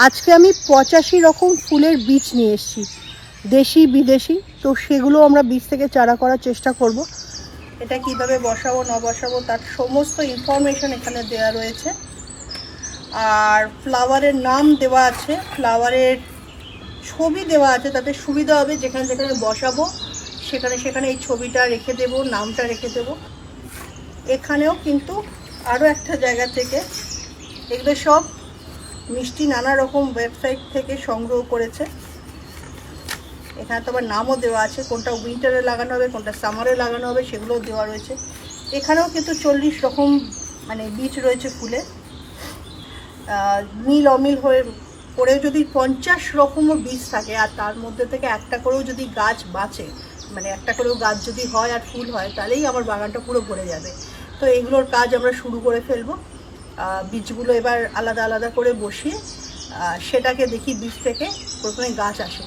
আজকে আমি 85 রকম ফুলের বীজ নিয়ে এসেছি, দেশি বিদেশি। তো সেগুলো আমরা বীজ থেকে চারা করার চেষ্টা করব। এটা কিভাবে বসাবো না বসাবো তার সমস্ত ইনফরমেশন এখানে দেওয়া রয়েছে। আর ফ্লাওয়ারের নাম দেওয়া আছে, ফ্লাওয়ারের ছবি দেওয়া আছে, তাতে সুবিধা হবে যেখানে যেখানে বসাবো সেখানে সেখানে এই ছবিটা রেখে দেব, নামটা রেখে দেব। এখানেও কিন্তু আরও একটা জায়গা থেকে এগুলো সব মিষ্টি নানা রকম ওয়েবসাইট থেকে সংগ্রহ করেছে। এখানে তো আবার নামও দেওয়া আছে, কোনটা উইন্টারে লাগানো হবে কোনটা সামারে লাগানো হবে সেগুলোও দেওয়া রয়েছে। এখানেও কিন্তু 40 রকম মানে বীজ রয়েছে ফুলে। মিল অমিল হয়ে করেও যদি 50 রকমও বীজ থাকে আর তার মধ্যে থেকে একটা করেও যদি গাছ বাঁচে, মানে একটা করেও গাছ যদি হয় আর ফুল হয়, তাহলেই আমার বাগানটা পুরো ভরে যাবে। তো এইগুলোর কাজ আমরা শুরু করে ফেলবো। বীজগুলো এবার আলাদা আলাদা করে বসিয়ে সেটাকে দেখি বীজ থেকে প্রথমে গাছ আসে।